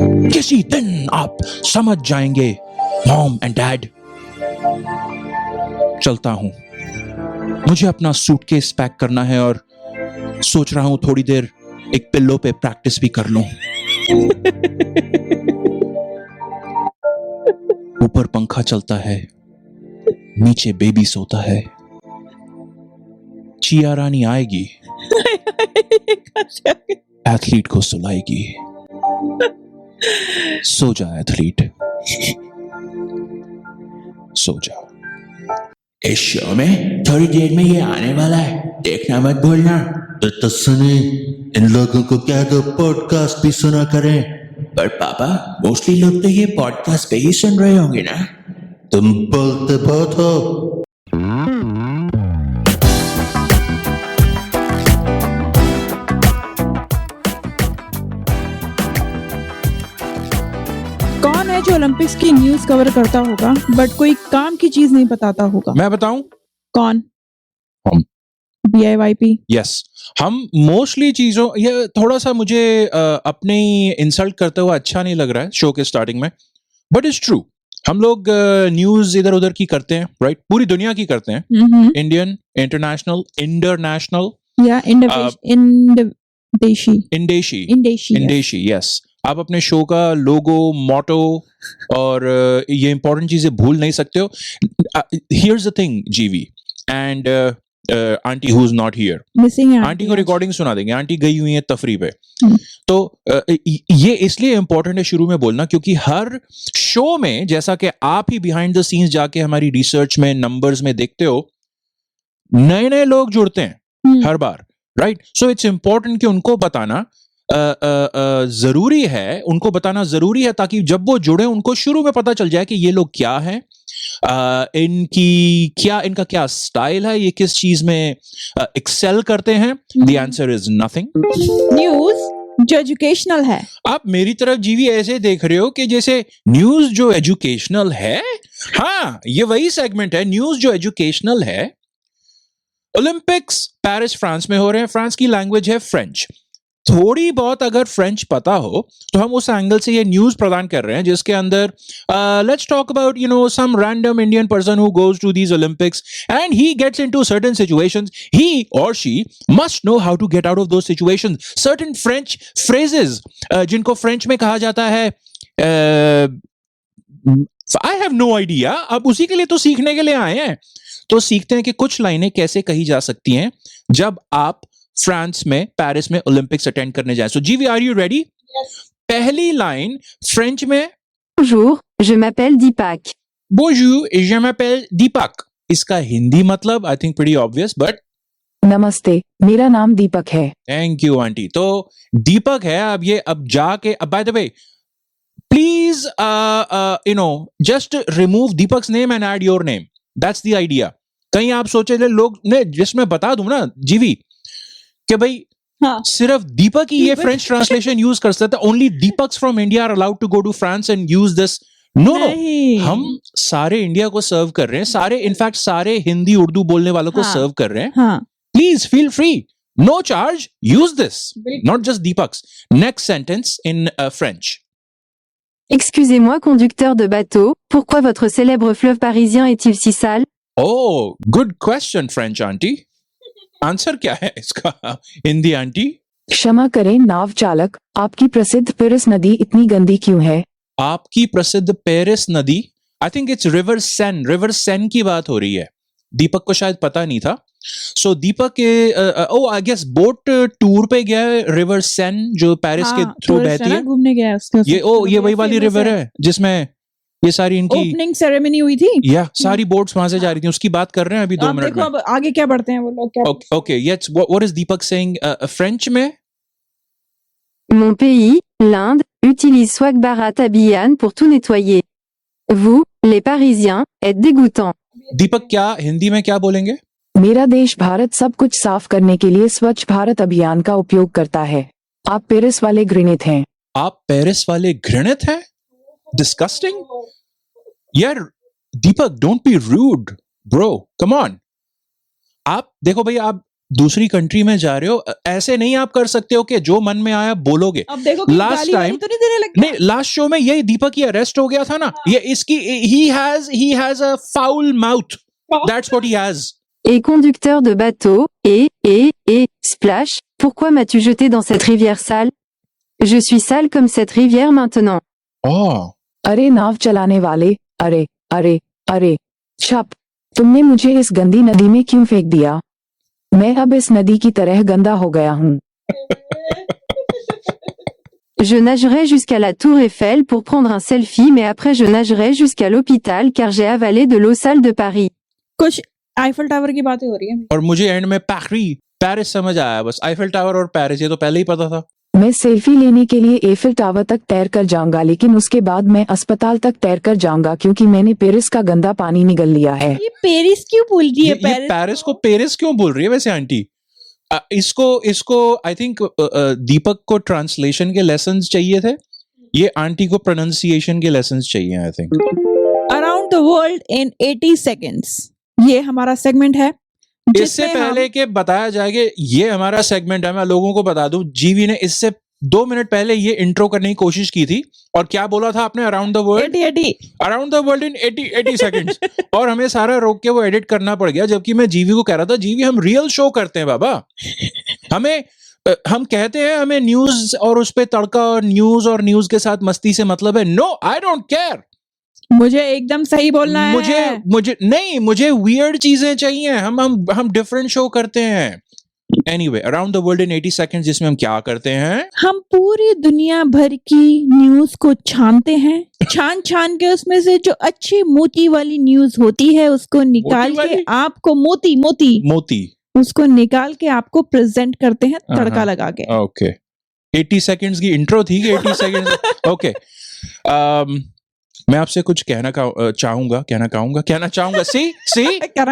किसी दिन आप समझ जाएंगे मॉम एंड डैड। चलता हूं, मुझे अपना सूटकेस पैक करना है और सोच रहा हूं थोड़ी देर एक पिल्लो पे प्रैक्टिस भी कर लूं। ऊपर पंखा चलता है, नीचे बेबी सोता है। चिया रानी आएगी, एथलीट को सुलाएगी। सो जा एथलीट, सो जा। इस शो में थोड़ी देर में ये आने वाला है, देखना मत भूलना। तो सुने, इन लोगों को क्या दो पॉडकास्ट भी सुना करें। पर पापा, मोस्टली लोग तो ये पॉडकास्ट पे ही सुन रहे होंगे ना। तुम बोलते बहुत हो। कौन है जो ओलंपिक्स की न्यूज कवर करता होगा बट कोई काम की चीज नहीं बताता होगा? मैं बताऊं? कौन? हम। BIYP। यस, हम मोस्टली चीजों, ये थोड़ा सा मुझे अपने ही इंसल्ट करते हुए अच्छा नहीं लग रहा है शो के स्टार्टिंग में, बट इट्स ट्रू। हम लोग न्यूज इधर उधर की करते हैं, राइट? पूरी दुनिया की करते हैं, इंडियन, इंटरनेशनल, इंटरनेशनल या इंडेशी। यस। आप अपने शो का लोगो, मोटो और ये इंपॉर्टेंट चीजें भूल नहीं सकते हो। हियर्स द थिंग, जीवी and aunty who is not here, missing है। आंटी को रिकॉर्डिंग सुना देंगे, आंटी गई हुई है तफरी पे। तो ये इसलिए इंपॉर्टेंट है शुरू में बोलना, क्योंकि हर शो में, जैसा कि आप ही बिहाइंड द सीन्स जाके हमारी रिसर्च में, नंबर्स में देखते हो, नए नए लोग जुड़ते हैं हर बार, राइट? सो इट्स इंपॉर्टेंट कि उनको बताना जरूरी है, उनको बताना जरूरी है, ताकि जब वो जुड़े उनको शुरू में पता चल जाए कि ये लोग क्या हैं, इनका क्या स्टाइल है, ये किस चीज में एक्सेल करते हैं। The answer is nothing. News जो एजुकेशनल है। आप मेरी तरफ जीवी ऐसे देख रहे हो कि जैसे न्यूज जो एजुकेशनल है। हाँ, ये वही सेगमेंट है, न्यूज जो एजुकेशनल है। ओलंपिक्स पेरिस फ्रांस में हो रहे हैं, फ्रांस की लैंग्वेज है फ्रेंच। थोड़ी बहुत अगर फ्रेंच पता हो तो हम उस एंगल से ये न्यूज प्रदान कर रहे हैं, जिसके अंदर let's talk about some random Indian person who goes to these Olympics and he gets into certain situations. He और she must know how to get out of those situations. Certain French phrases जिनको French में कहा जाता है, I have no idea. अब उसी के लिए तो सीखने के लिए आए हैं, तो सीखते हैं कि कुछ लाइनें कैसे कही जा सकती हैं जब आप फ्रांस में, पेरिस में ओलंपिक्स अटेंड करने जाए। सो जीवी, आर यू रेडी? पहली लाइन फ्रेंच में, Bonjour, je m'appelle Deepak. Bonjour, je m'appelle Deepak। इसका हिंदी मतलब I think pretty obvious, but namaste, मेरा नाम दीपक है। Thank you aunty. तो दीपक है। अब जाके, by the way, please just remove Deepak's name and add your name. That's the idea. कहीं आप सोचे लोग ने, जिसमें बता दूं ना जीवी कि भाई सिर्फ दीपक ही ये फ्रेंच ट्रांसलेशन यूज कर सकता है। Only Deepaks from India are allowed to go to France and use this. No, हम सारे इंडिया को सर्व कर रहे हैं, सारे, इनफैक्ट सारे हिंदी उर्दू बोलने वालों को सर्व कर रहे हैं। Please feel free, no charge, use this, not just Deepaks. Next sentence in French. Excusez-moi, conducteur de bateau, pourquoi votre célèbre fleuve parisien est-il si sale? Oh, good question, French auntie. Answer क्या है इसका Hindi aunty? क्षमा करें नाव चालक, आपकी प्रसिद्ध Paris नदी इतनी गंदी क्यों है? आपकी प्रसिद्ध पेरिस नदी, I think it's river Sen. River Sen की बात हो रही है। दीपक को शायद पता नहीं था। सो दीपक के आई गेस बोट टूर पे गया है, रिवर सेन जो पेरिस के थ्रू बहती है, घूमने गया उसके। ये वही वाली रिवर है जिसमें ये सारी इनकी ओपनिंग सेरेमनी हुई थी, या सारी बोट्स वहां से जा रही थी। उसकी बात कर रहे हैं अभी 2 मिनट में। अब आगे क्या बढ़ते हैं वो लोग, क्या? Okay, yes, what is Deepak saying French में? Mon pays, l'Inde, utilise Swag Bharat Abhiyan pour tout nettoyer. Vous, les Parisiens, êtes dégoûtants. दीपक क्या हिंदी में क्या बोलेंगे? मेरा देश भारत सब कुछ साफ करने के लिए स्वच्छ भारत अभियान का उपयोग करता है। आप पेरिस वाले घृणित हैं। आप पेरिस वाले घृणित हैं? Disgusting? यार Deepak, don't be rude bro, come on. आप देखो भाई, आप दूसरी कंट्री में जा रहे हो, ऐसे नहीं आप कर सकते हो कि जो मन में आया बोलोगे। अब देखो कि Last गाली वाली time- तो नहीं देने लग नहीं, लास्ट शो में यही दीपक की अरेस्ट हो गया था ना, ये इसकी he has a foul mouth, that's what he has. Et conducteur de bateau, et, splash, pourquoi m'as-tu jeté dans cette rivière sale? Je suis sale comme cette rivière maintenant. Oh, अरे नाव चलाने वाले, अरे अरे अरे छप, तुमने मुझे इस गंदी नदी में क्यों फेंक दिया? मैं अब इस नदी की तरह गंदा हो गया हूँ। Je nagerai jusqu'à la tour Eiffel pour prendre un selfie, mais après je nagerai jusqu'à l'hôpital car j'ai avalé de l'eau sale de Paris. कुछ आईफल टावर की बातें हो रही है। और मुझे एंड में पेरिस समझ आया, बस आईफल टावर और पेरिस ये तो पहले ही पता था। मैं सेल्फी लेने के लिए एफिल टावर तक तैर कर जाऊंगा, लेकिन उसके बाद मैं अस्पताल तक तैर कर जाऊंगा क्योंकि मैंने पेरिस का गंदा पानी निगल लिया है। ये पेरिस क्यों बोल रही है? ये पेरिस को पेरिस क्यों बोल रही है वैसे आंटी? इसको आई थिंक दीपक को ट्रांसलेशन के लेसन्स चाहिए थे, ये आंटी को प्रोनाउंसिएशन के लेसन्स चाहिए I think. Around the world in 80 seconds, ये हमारा सेगमेंट है। इससे पहले के बताया जाएगा ये हमारा सेगमेंट है, मैं लोगों को बता दूं, जीवी ने इससे 2 मिनट पहले ये इंट्रो करने की कोशिश की थी और क्या बोला था आपने? Around the world 80 in 80 seconds और हमें सारा रोक के वो एडिट करना पड़ गया, जबकि मैं जीवी को कह रहा था जीवी हम रियल शो करते हैं बाबा, हम कहते हैं हमें न्यूज और उस पे तड़का और न्यूज के साथ मस्ती से मतलब है। नो, आई डोंट केयर, मुझे एकदम सही बोलना है। मुझे वियर्ड चीजें चाहिए, हम डिफरेंट शो करते हैं। Anyway, around the world in 80 seconds, जिसमें हम क्या करते हैं? हम पूरी दुनिया भर की न्यूज को छानते हैं, छान के उसमें से जो अच्छी मोती वाली न्यूज होती है उसको निकाल के आपको मोती उसको निकाल के आपको प्रेजेंट करते हैं तड़का लगा के। ओके, 80 सेकंड्स की इंट्रो थी कि 80 सेकंड्स? ओके, मैं आपसे कुछ कहना चाहूंगा सी कहना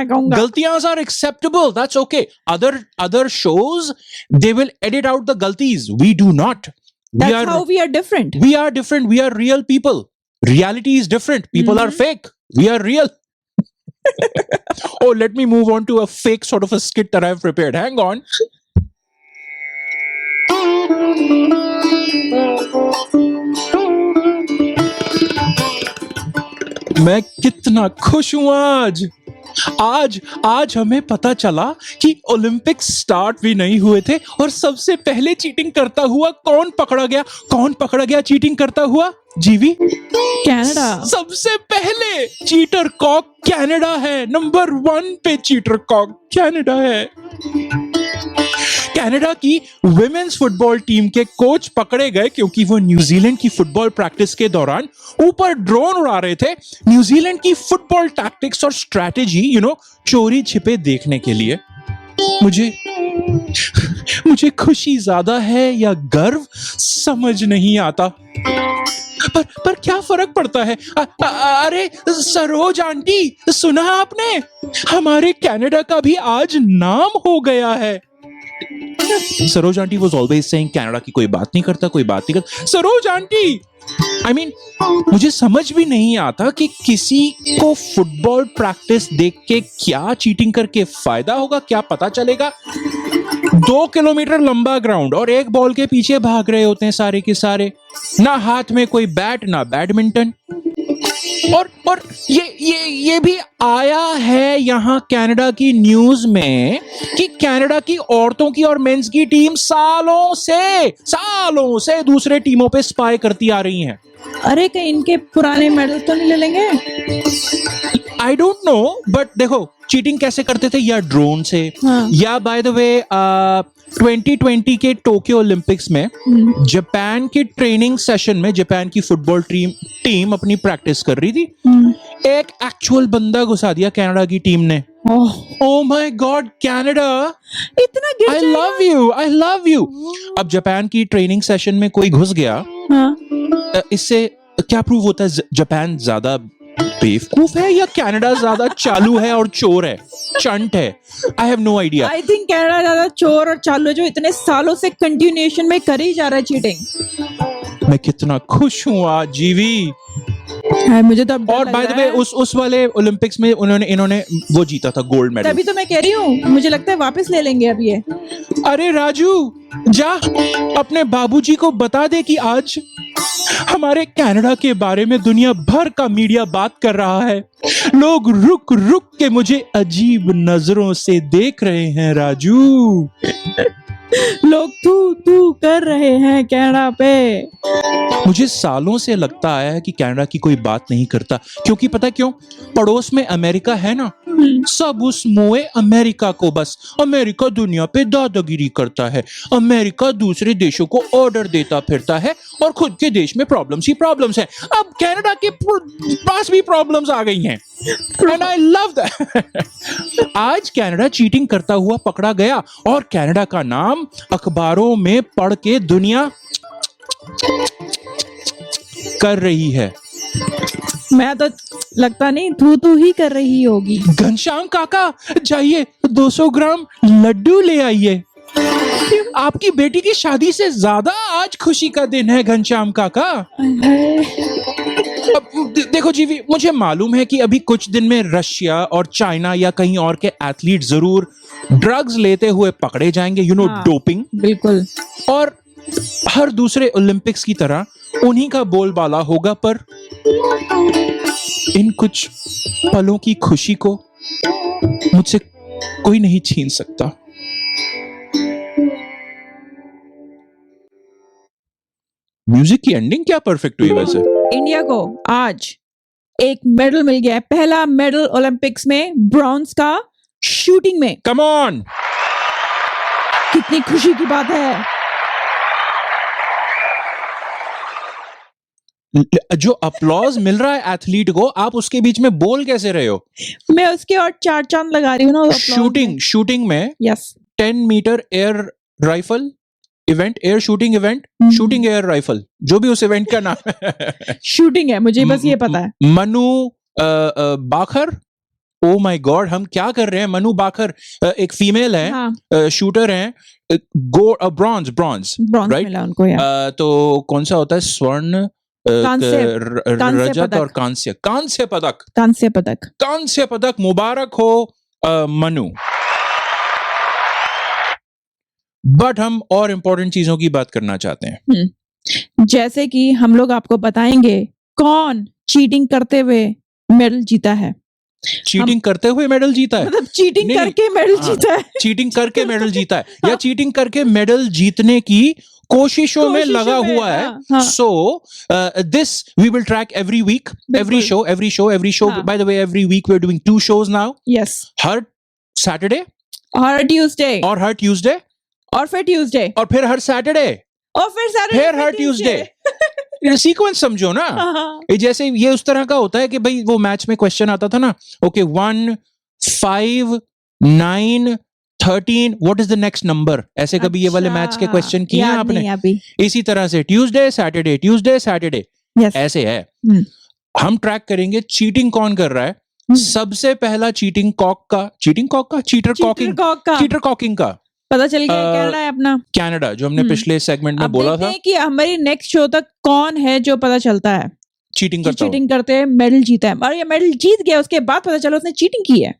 कहूंगा, गलतियां are acceptable, that's okay. Other shows they will edit out the galtis, we do not. That's how we are different. We are different, we are real people. Reality is different, people are fake, we are real. Oh, let me move on to a fake sort of a skit that I've prepared, hang on. मैं कितना खुश हूं आज हमें पता चला कि Olympics start भी नहीं हुए थे और सबसे पहले चीटिंग करता हुआ कौन पकड़ा गया चीटिंग करता हुआ? जीवी, कनाडा। सबसे पहले चीटर कॉक कनाडा है, नंबर 1 पे चीटर कॉक कनाडा है। कनाडा की विमेन्स फुटबॉल टीम के कोच पकड़े गए क्योंकि वो न्यूजीलैंड की फुटबॉल प्रैक्टिस के दौरान ऊपर ड्रोन उड़ा रहे थे न्यूजीलैंड की फुटबॉल टैक्टिक्स और स्ट्रैटेजी चोरी छिपे देखने के लिए। मुझे खुशी ज्यादा है या गर्व समझ नहीं आता, पर क्या फर्क पड़ता है? अरे सरोज आंटी, सुना आपने? हमारे कनाडा का भी आज नाम हो गया है। Saroj aunty was always saying Canada की कोई बात नहीं करता। सरोज आंटी, मुझे समझ भी नहीं आता कि किसी को फुटबॉल प्रैक्टिस देख के क्या चीटिंग करके फायदा होगा, क्या पता चलेगा? 2 किलोमीटर लंबा ग्राउंड और एक बॉल के पीछे भाग रहे होते हैं सारे के सारे, ना हाथ में कोई बैट ना बैडमिंटन। और ये भी आया है यहाँ कनाडा की न्यूज में कि कनाडा की औरतों की और मेंस की टीम सालों से दूसरे टीमों पे स्पाई करती आ रही हैं। अरे कहीं इनके पुराने मेडल तो नहीं ले लेंगे? आई डोंट नो, बट देखो चीटिंग कैसे करते थे, या ड्रोन से, या बाय द वे 2020 के टोक्यो ओलंपिक्स में जापान के ट्रेनिंग सेशन में जापान की फुटबॉल टीम अपनी प्रैक्टिस कर रही थी, एक एक्चुअल बंदा घुसा दिया कनाडा की टीम ने। ओह माय गॉड, कनाडा इतना गिर जाएगा? I love you. अब जापान की ट्रेनिंग सेशन में कोई घुस गया, इससे क्या प्रूव होता है? जापान ज्यादा बेवकूफ है या कनाडा ज्यादा चालू है और चोर है, चंट है? I have no idea. I think Canada ज्यादा चोर और चालू है, जो इतने सालों से कंटिन्यूएशन में कर ही जा रहा है चीटिंग। मैं कितना खुश हूं आज जीवी। है, मुझे तो अब डर और लग बाय द रहा वे है। उस वाले ओलंपिक्स में इन्होंने वो जीता था गोल्ड मेडल। तभी तो मैं कह रही हूँ, मुझे लगता है वापस ले लेंगे अब ये। अरे राजू, जा अपने बाबूजी को बता दे कि आज हमारे कनाडा के बारे में दुनिया भर का मीडिया बात कर रहा है। लोग रुक रुक के मुझे अजीब नजरों से देख रहे हैं राजू। लोग तू तू कर रहे हैं कनाडा पे। मुझे सालों से लगता आया है कि कनाडा की कोई बात नहीं करता, क्योंकि पता क्यों? पड़ोस में अमेरिका है ना, सब उस मोए अमेरिका को, बस अमेरिका दुनिया पे दादागिरी करता है, अमेरिका दूसरे देशों को ऑर्डर देता फिरता है और खुद के देश में प्रॉब्लम्स ही प्रॉब्लम्स हैं। अब कनाडा के पास भी प्रॉब्लम्स आ गई हैं, एंड आई लव दैट। आज कनाडा चीटिंग करता हुआ पकड़ा गया और कनाडा का नाम अखबारों में पढ़ के दुनिया कर रही है। मैं तो लगता नहीं, तू ही कर रही होगी। घनश्याम काका, जाइए 200 ग्राम लड्डू ले आइए। आपकी बेटी की शादी से ज्यादा आज खुशी का दिन है घनश्याम काका। अब देखो जीवी, मुझे मालूम है कि अभी कुछ दिन में रशिया और चाइना या कहीं और के एथलीट जरूर ड्रग्स लेते हुए पकड़े जाएंगे, हाँ। डोपिंग। बिल्कुल। और हर दूसरे ओलंपिक्स की तरह उन्हीं का बोलबाला होगा, पर इन कुछ पलों की खुशी को मुझसे कोई नहीं छीन सकता। म्यूजिक की एंडिंग क्या परफेक्ट हुई वैसे। इंडिया को आज एक मेडल मिल गया है, पहला मेडल ओलंपिक्स में, ब्रॉन्ज का शूटिंग में। कम ऑन, कितनी खुशी की बात है। जो अपलॉज मिल रहा है एथलीट को, आप उसके बीच में बोल कैसे रहे हो? मैं उसके और चार चांद लगा रही हूँ ना शूटिंग में yes 10 metre air rifle event, air shooting event, shooting air rifle, जो भी उस इवेंट का नाम है। शूटिंग है, मुझे बस ये पता है। मनु बाखर, ओ माय गॉड, हम क्या कर रहे हैं? मनु बाखर एक फीमेल है, हाँ। शूटर हैं, ब्रॉन्ज राइट मिला उनको यार। तो कौन सा होता है? स्वर्ण, रजत और कांस्य पदक। मुबारक हो मनु। बट हम और इंपॉर्टेंट चीजों की बात करना चाहते हैं। जैसे कि हम लोग आपको बताएंगे कौन चीटिंग करते हुए मेडल जीता है। चीटिंग करते हुए मेडल जीता है, मतलब चीटिंग नहीं, करके मेडल जीता है। चीटिंग करके मेडल जीता है या चीटिंग करके मेडल जीतने की कोशिशों में लगा हुआ है। हाँ। So this we will track every week, every show. हाँ. By the way, every week we're doing 2 shows now. Yes. Her Saturday और ट्यूसडे और हर ट्यूसडे और फिर ट्यूसडे और फिर हर सैटरडे और फिर सैटरडे फिर हर ट्यूसडे। सीक्वेंस समझो ना। ये जैसे ये उस तरह का होता है कि भाई वो मैच में क्वेश्चन आता था ना, okay 1, 5, 9, 13, what is the next number? ऐसे कभी ये वाले मैच के क्वेश्चन किए हैं आपने? इसी तरह से ट्यूसडे सैटरडे ऐसे है। हम ट्रैक करेंगे चीटिंग कौन कर रहा है। सबसे पहला चीटिंग चीटर कॉकिंग का पता चल गया कनाडा है अपना। कनाडा, जो हमने पिछले सेगमेंट में अब बोला देखते था हैं कि हमारी नेक्स्ट शो तक कौन है जो पता चलता है चीटिंग कि करता हो। चीटिंग करते मेडल जीता है, और ये मेडल जीत गया, उसके बाद पता चला उसने चीटिंग की है।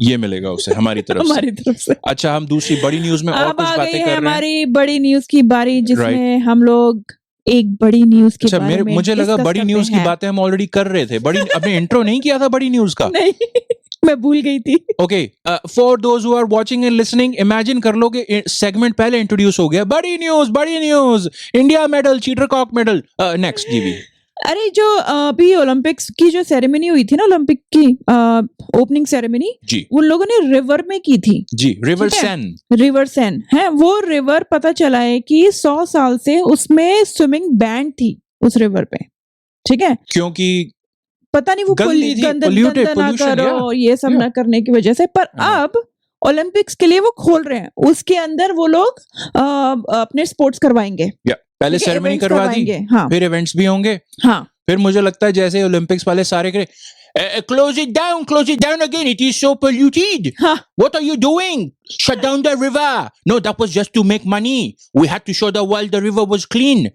ये मिलेगा उसे हमारी तरफ से। अच्छा, हम दूसरी बड़ी न्यूज में और अब कुछ आ बातें गई कर है रहे हैं। हमारी बड़ी न्यूज की बारी, जिसमें हम लोग एक बड़ी न्यूज के अच्छा, बारे में मुझे लगा discuss बड़ी करते न्यूज की हैं। बातें हम ऑलरेडी कर रहे थे। बड़ी आपने इंट्रो नहीं किया था बड़ी न्यूज का। नहीं, मैं भूल गई थी। Okay, for those who are watching and listening, imagine कर लो कि सेगमेंट पहले इंट्रोड्यूस हो गया। बड़ी news, India medal, cheater cock medal. Next जीवी। अरे जो अभी ओलंपिक्स की जो सेरेमनी हुई थी ना, ओलंपिक की ओपनिंग सेरेमनी, जी उन लोगों ने रिवर में की थी। जी, रिवर ठीक है? सेन। रिवर सेन है वो रिवर। पता चला है कि 100 साल से उसमें स्विमिंग बैन थी उस रिवर पे। ठीक है, क्योंकि पता नहीं वो गंदी थी, गंदा polluted, ना pollution, करो yeah, ये सब ना करने की वजह से। पर अब ओलंपिक्स के लिए वो खोल रहे हैं, उसके अंदर वो लोग अपने स्पोर्ट्स करवाएंगे। पहले सेरेमनी करवा दी, हाँ फिर इवेंट्स भी होंगे। हाँ, फिर मुझे लगता है जैसे ओलंपिक्स वाले सारे करे, Close it down again. It is so polluted. हाँ. What are you doing? Shut down the river. No, that was just to make money. We had to show the world the river was clean.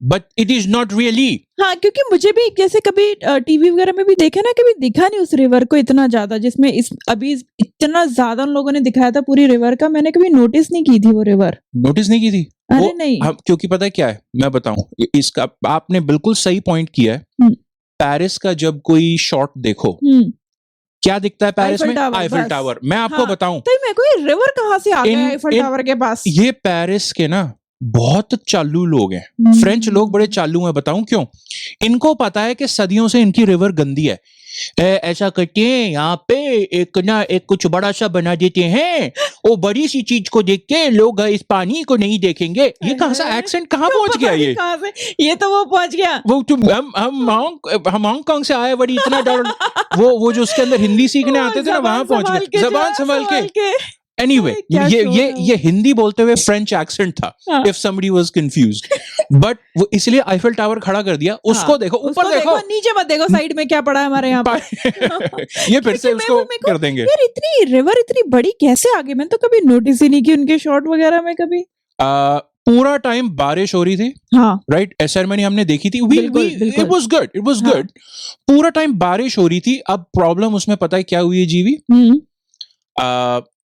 But it is not really. हाँ, क्योंकि मुझे भी जैसे कभी TV वगैरह में भी देखा ना, कभी दिखा नहीं उस रिवर को इतना ज्यादा, जिसमें अभी इतना ज्यादा उन लोगों ने दिखाया था पूरी रिवर का, मैंने कभी नोटिस नहीं की थी वो रिवर। नोटिस नहीं की थी? अरे नहीं, क्योंकि पता है क्या है, मैं बताऊं इसका, आपने बिल्कुल सही पॉइंट किया है। पेरिस का जब कोई शॉट देखो, क्या दिखता है पेरिस में? Eiffel tower. मैं आपको बताऊं, तो मेरे को ये रिवर कहाँ से आ गया आईफल टावर के पास? ये पेरिस के ना बहुत चालू लोग हैं, फ्रेंच लोग बड़े चालू हैं। बताऊं क्यों? इनको पता है कि सदियों से इनकी रिवर गंदी है, ऐसा करते हैं यहाँ पे एक कुछ बड़ा सा बना देते हैं, वो बड़ी सी चीज को देख के लोग इस पानी को नहीं देखेंगे। ये कहाँ सा एक्सेंट कहाँ पहुंच गया? ये तो वो पहुंच गया, वो हम हांगकांग से आए, बड़ी इतना डर वो जो उसके अंदर हिंदी सीखने आते थे ना, वहां पहुंच गए जबान संभाल के। Anyway, ये हिंदी बोलते हुए फ्रेंच एक्सेंट था, if somebody was confused. But वो इसलिए आईफल टावर खड़ा कर दिया। उसको देखो, ऊपर देखो, नीचे मत देखो, साइड में क्या पड़ा है हमारे यहाँ पर। ये फिर से उसको कर देंगे। यार इतनी रिवर इतनी बड़ी कैसे आ गई? मैंने तो कभी नोटिस ही नहीं की उनके शॉट वगैरह में कभी। पूरा टाइम बारिश हो रही थी, हाँ राइट, सेरेमनी हमने देखी थी, इट वाज गुड, पूरा टाइम बारिश हो रही थी। अब प्रॉब्लम उसमें पता है क्या हुई है जीवी?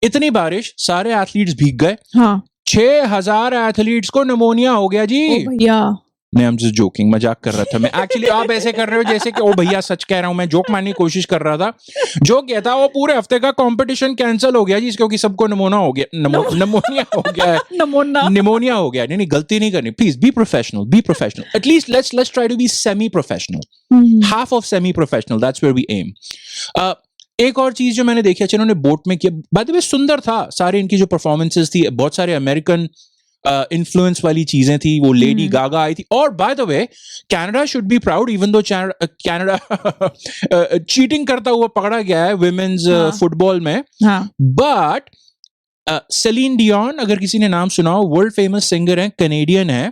इतनी बारिश, सारे एथलीट्स भीग गए। हाँ। 6000 एथलीट्स को निमोनिया हो गया जी। ओ भैया, नहीं, I'm just joking, मजाक कर रहा था मैं। एक्चुअली आप ऐसे कर रहे हो जैसे कि ओ भैया सच कह रहा हूं, मैं जोक मारने की कोशिश कर रहा था। जो क्या था, वो पूरे हफ्ते का कंपटीशन कैंसिल हो गया जी, क्योंकि सबको निमोनिया हो गया, निमोनिया हो गया है, निमोनिया हो गया। नहीं, गलती नहीं करनी, please be professional, at least let's try to be semi professional, half of semi professional, that's where we am. एक और चीज जो मैंने देखी, अच्छा इन्होंने बोट में किया, बाय द वे सुंदर था, सारे इनकी जो परफॉर्मेंसेस थी, बहुत सारे अमेरिकन इन्फ्लुएंस वाली चीजें थी। वो लेडी गागा आई थी, और bye the way Canada should be proud, even though Canada cheating करता हुआ पकड़ा गया है विमेन्स फुटबॉल में, बट सेलिन डियोन, अगर किसी ने नाम सुना हो, वर्ल्ड फेमस सिंगर है, कनेडियन है,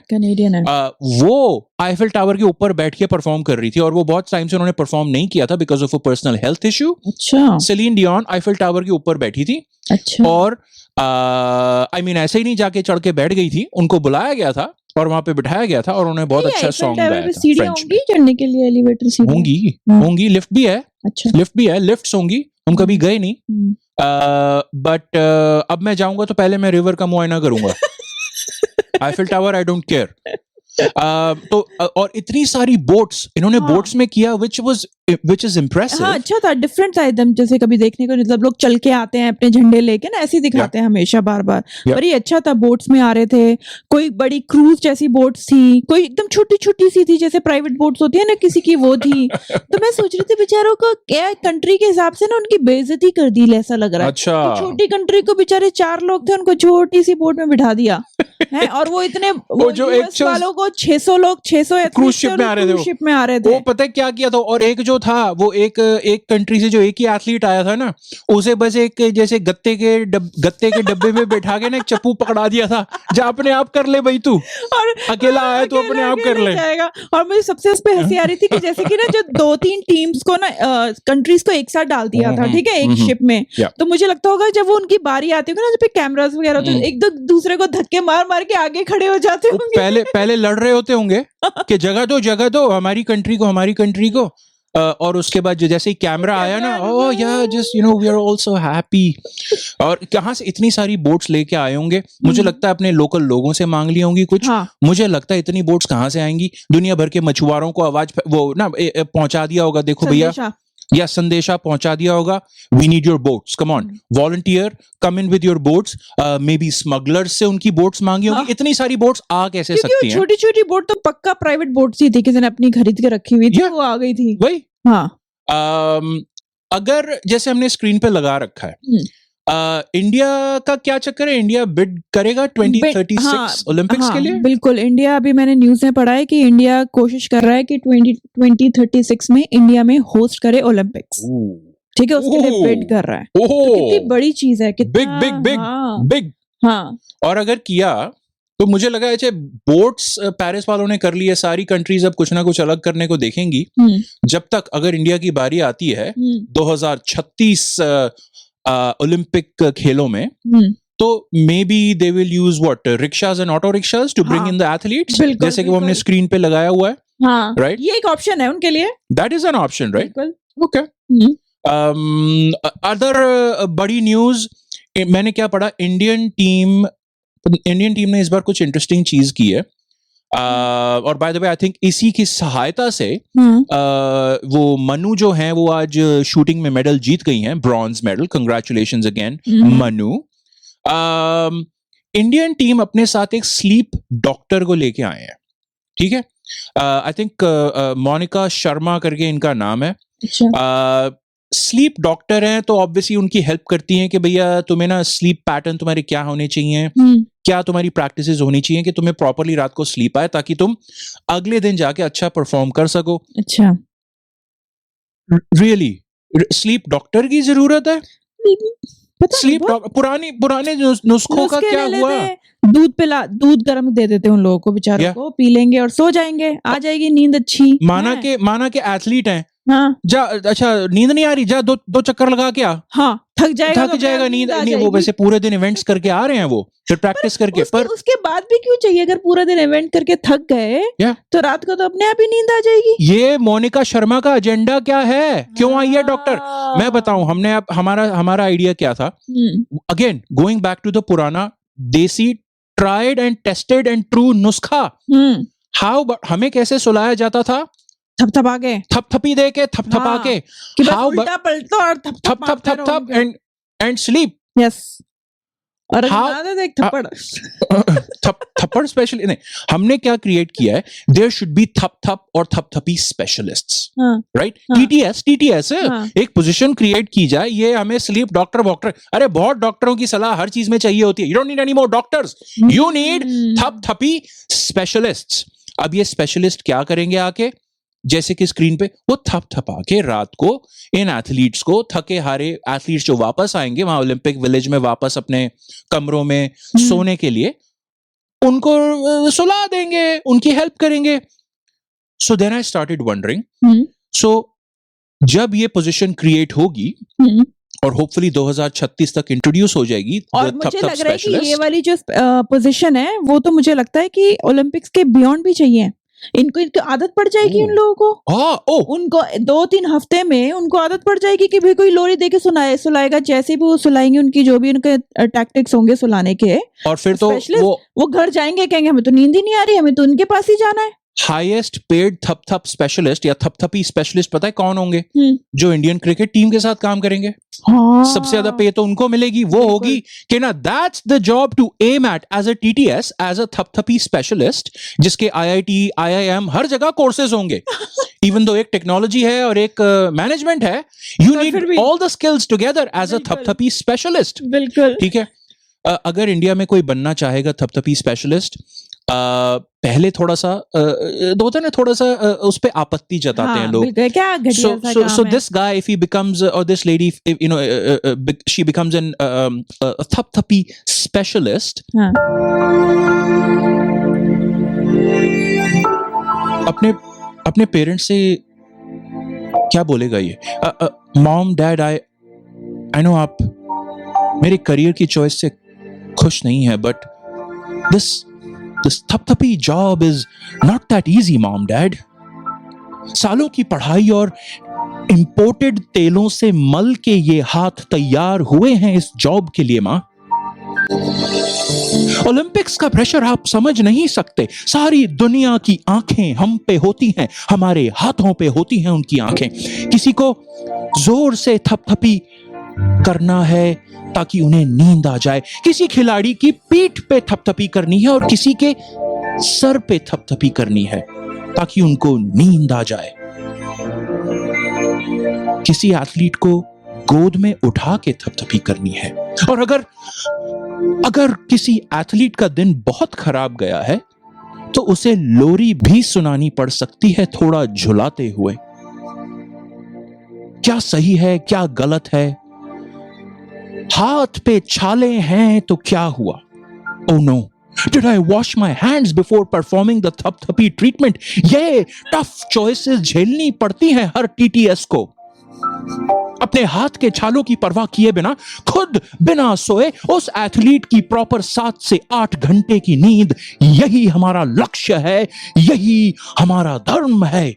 वो आईफल टावर के ऊपर बैठ के परफॉर्म कर रही थी, और वो बहुत टाइम से उन्होंने परफॉर्म नहीं किया था because of a personal health issue. अच्छा। सेलिन डियोन आईफल टावर के ऊपर बैठी थी। अच्छा। और आई मीन ऐसे ही नहीं जाके चढ़ के बैठ गई थी, उनको बुलाया गया था और वहां पे बिठाया गया था, और उन्होंने बहुत अच्छा सॉन्ग गाया था। फ्रेंच में चढ़ने के लिए एलिवेटर सीढ़ी होंगी, लिफ्ट भी है। अच्छा। लिफ्ट भी है, लिफ्ट्स होंगी, हम कभी गए नहीं, बट अब मैं जाऊंगा तो पहले मैं रिवर का मुआयना करूंगा। Eiffel tower I don't care. तो और इतनी सारी बोट्स इन्होंने बोट्स में किया, which is impressive। हाँ, अच्छा था, डिफरेंट था एकदम, जैसे कभी देखने को, मतलब लोग चल के आते हैं अपने झंडे लेके ना, ऐसे ही दिखाते हैं हमेशा बार बार, पर ये अच्छा था। बोट्स में आ रहे थे, कोई बड़ी क्रूज जैसी बोट्स थी, कोई एकदम छोटी छोटी सी थी, जैसे प्राइवेट बोट्स होती है ना किसी की, वो थी। तो मैं सोच रही थी बेचारों को क्या कंट्री के हिसाब से ना उनकी बेइज्जती कर दी, ऐसा लग रहा है। अच्छा। तो छोटी कंट्री को बेचारे 4 लोग थे, उनको छोटी सी बोट में बिठा दिया है, और वो इतने वो जो एक वालों को 600 लोग 600 क्रूज शिप में आ रहे थे। वो पता है क्या किया था, और एक जो था वो एक कंट्री से जो एक ही एथलीट आया था ना, उसे बस एक जैसे गत्ते के डब्बे में बैठा के ना एक चप्पू पकड़ा दिया था, जा अपने आप कर ले भाई, तू और अकेला आया तो अपने आप कर ले जाएगा। और मुझे सबसे उस पे हंसी आ रही थी कि जैसे कि ना जो 2-3 टीम्स को ना कंट्रीज को एक साथ डाल दिया था, ठीक है, एक शिप में, तो मुझे लगता होगा जब वो उनकी बारी आती होगी ना, जब पे कैमरास वगैरह होते हैं, एक दूसरे को धक्के मार मार के आगे खड़े हो जाते होंगे। पहले लड़ रहे होते होंगे कि जगह दो हमारी कंट्री को, और उसके बाद जैसे ही कैमरा आया ना, oh yeah just you know we are also happy. और कहाँ से इतनी सारी बोट्स लेके आए होंगे? मुझे लगता है अपने लोकल लोगों से मांग ली होंगी कुछ। मुझे लगता है इतनी बोट्स कहाँ से आएंगी? दुनिया भर के मछुआरों को आवाज वो ना पहुंचा दिया होगा, देखो भैया, या संदेशा पहुंचा दिया होगा, we need your boats, come on volunteer, come in with your boats. Maybe smugglers से उनकी बोट्स मांगी होंगी। इतनी सारी बोट्स आ कैसे सकती हैं? छोटी छोटी बोट तो पक्का प्राइवेट बोट्स ही थी, किसी ने अपनी खरीद के रखी हुई थी, वो आ गई थी वही। हाँ। अगर जैसे हमने स्क्रीन पे लगा रखा है, इंडिया का क्या चक्कर है? इंडिया बिड करेगा 2036 ओलंपिक्स के लिए? बिल्कुल, इंडिया, अभी मैंने न्यूज में पढ़ा है कि इंडिया कोशिश कर रहा है कि 2036 में इंडिया में होस्ट करे ओलंपिक्स। ठीक है, उसके लिए बिड कर रहा है। तो कितनी बड़ी चीज है, कितना बिग। हाँ। और अगर किया तो मुझे लगा है बोट्स पेरिस वालों ने कर ली है, सारी कंट्रीज अब कुछ ना कुछ अलग करने को देखेंगी। जब तक अगर इंडिया की बारी आती है 2036 ओलंपिक खेलों में, तो maybe they will use what rickshaws and auto rickshaws to bring in the athletes, जैसे कि वो हमने स्क्रीन पे लगाया हुआ है। हाँ, राइट, ये एक ऑप्शन है उनके लिए। That is an option, right? Okay. Other बड़ी न्यूज मैंने क्या पढ़ा, इंडियन टीम ने इस बार कुछ इंटरेस्टिंग चीज की है। और bye the way I think इसी की सहायता से वो मनु जो है वो आज शूटिंग में मेडल जीत गई हैं, bronze medal. Congratulations again Manu. Indian team अपने साथ एक स्लीप डॉक्टर को लेके आए हैं, ठीक है? आई थिंक मोनिका शर्मा करके इनका नाम है। स्लीप डॉक्टर हैं तो ऑब्वियसली उनकी हेल्प करती हैं कि भैया तुम्हें ना स्लीप पैटर्न तुम्हारे क्या होने चाहिए, क्या तुम्हारी प्रैक्टिसेस होनी चाहिए कि तुम्हें प्रॉपरली रात को स्लीप आए, ताकि तुम अगले दिन जाके अच्छा परफॉर्म कर सको। अच्छा, रियली स्लीप डॉक्टर की जरूरत है? स्लीप पुराने नुस्खों का क्या हुआ? दूध गर्म दे देते उन लोगों को, बेचारों को, पी लेंगे और सो जाएंगे, आ जाएगी नींद अच्छी। माना के एथलीट हैं, हाँ, जा अच्छा नींद नहीं आ रही, जा दो चक्कर लगा के आ। हाँ, थक जाएगा नींद नहीं, वो वैसे पूरे दिन इवेंट्स करके आ रहे हैं वो, फिर प्रैक्टिस करके। पर उसके बाद भी क्यों चाहिए? अगर पूरा दिन इवेंट करके थक गए तो रात को तो अपने आप ही नींद आ जाएगी। ये मोनिका शर्मा का एजेंडा क्या है? क्यों आई है डॉक्टर? मैं बताऊं, हमने अब हमारा आइडिया क्या था। Again going back to the पुराना desi tried and tested and true नुस्खा। हाउ हमें कैसे सुलाया जाता था? थपथपा के, थपथपी दे के, थपथपा के, उल्टा पलटो और थप एंड स्लीप। यस, और देख थप्पड़ स्पेशल नहीं, हमने क्या क्रिएट किया है, देयर शुड बी थप और थपथपी स्पेशलिस्ट्स, राइट? टीटीएस एक पोजीशन क्रिएट की जाए, ये हमें स्लीप डॉक्टर, अरे बहुत डॉक्टरों की सलाह हर चीज में चाहिए होती है। You don't need any more doctors, you need थपथपी स्पेशलिस्ट्स। अब ये स्पेशलिस्ट क्या करेंगे आके? जैसे कि स्क्रीन पे वो थपथपा के रात को इन एथलीट्स को, थके हारे एथलीट्स जो वापस आएंगे वहां ओलंपिक विलेज में वापस अपने कमरों में सोने के लिए, उनको सुला देंगे, उनकी हेल्प करेंगे। So then I started wondering, so जब ये पोजीशन क्रिएट होगी और होपफुली 2036 तक इंट्रोड्यूस हो जाएगी, और मुझे लग रहा है कि ये वाली जो पोजीशन है वो तो मुझे लगता है कि ओलंपिक्स के बियॉन्ड भी चाहिए। इनको आदत पड़ जाएगी उन लोगों को। उनको 2-3 हफ्ते में उनको आदत पड़ जाएगी कि भाई कोई लोरी दे के सुलाएगा, जैसे भी वो सुलाएंगे, उनकी जो भी उनके टैक्टिक्स होंगे सुलाने के, और फिर तो वो घर जाएंगे, कहेंगे हमें तो नींद ही नहीं आ रही, हमें तो उनके पास ही जाना है। हाईएस्ट पेड थप स्पेशलिस्ट या थपथपी स्पेशलिस्ट पता है कौन होंगे? जो इंडियन क्रिकेट टीम के साथ काम करेंगे। सबसे ज्यादा पे तो उनको मिलेगी, वो होगी कि ना, that's the job to aim at as a TTS, as a थपथपी स्पेशलिस्ट, जिसके आईआईटी, आईआईएम हर जगह कोर्सेज होंगे। इवन दो एक टेक्नोलॉजी है और एक मैनेजमेंट है, you need all the skills together as a थपथपी स्पेशलिस्ट। बिल्कुल ठीक है। अगर इंडिया में कोई बनना चाहेगा थपथपी स्पेशलिस्ट, पहले थोड़ा सा होता है ना, थोड़ा सा उस पे आपत्ति जताते हैं लोग, क्या घटिया सा काम है। So this guy, if he becomes, or this lady, if, you know, she becomes a thapthapi specialist, अपने पेरेंट्स से क्या बोलेगा ये? मॉम डैड, आई नो आप मेरे करियर की चॉइस से खुश नहीं है, but this थपथपी job is not that easy, mom, dad. सालों की पढ़ाई और इंपोर्टेड तेलों से मल के ये हाथ तैयार हुए हैं इस जॉब के लिए, मां। ओलंपिक्स का प्रेशर आप समझ नहीं सकते। सारी दुनिया की आंखें हम पे होती हैं, हमारे हाथों पे होती हैं उनकी आंखें। किसी को जोर से थपथपी करना है ताकि उन्हें नींद आ जाए, किसी खिलाड़ी की पीठ पे थपथपी करनी है और किसी के सर पे थपथपी करनी है ताकि उनको नींद आ जाए। किसी एथलीट को गोद में उठा के थपथपी करनी है, और अगर किसी एथलीट का दिन बहुत खराब गया है तो उसे लोरी भी सुनानी पड़ सकती है, थोड़ा झुलाते हुए। क्या सही है, क्या गलत है? हाथ पे छाले हैं तो क्या हुआ? Oh no, Did I wash my hands before performing the थपथपी treatment? ये टफ चॉइसेस झेलनी पड़ती हैं हर TTS को। अपने हाथ के छालों की परवाह किए बिना खुद बिना सोए उस एथलीट की प्रॉपर 7 से 8 घंटे की नींद, यही हमारा लक्ष्य है, यही हमारा धर्म है।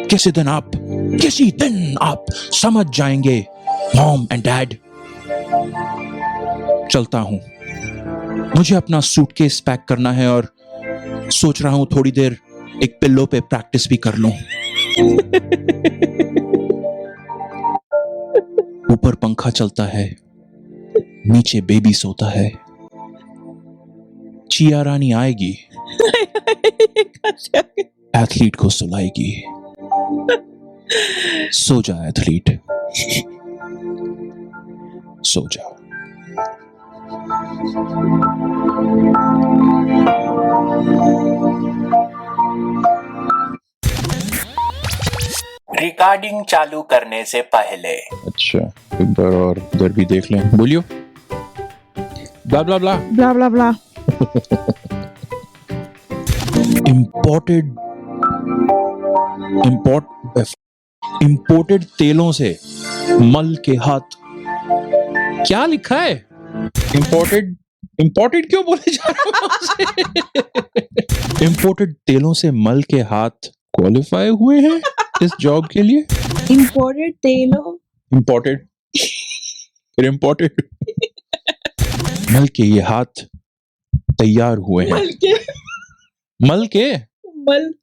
किसी दिन आप समझ जाएंगे मॉम एंड डैड। चलता हूं, मुझे अपना सूटकेस पैक करना है और सोच रहा हूं थोड़ी देर एक पिल्लो पे प्रैक्टिस भी कर लूं। ऊपर पंखा चलता है, नीचे बेबी सोता है। चिया रानी आएगी, एथलीट को सुलाएगी। सो जा एथलीट, सो जा। रिकॉर्डिंग चालू करने से पहले अच्छा, एक बार और इधर भी देख लें। बोलियो। ब्ला ब्ला ब्ला ब्ला ब्ला ब्ला। इंपोर्टेड तेलों से मल के हाथ। क्या लिखा है? इंपोर्टेड क्यों बोले जा रहे हैं? इंपोर्टेड तेलों से मल के हाथ क्वालिफाई हुए हैं इस जॉब के लिए। इंपोर्टेड तेलों, इंपोर्टेड फिर इंपोर्टेड मल के ये हाथ तैयार हुए हैं। मल के मल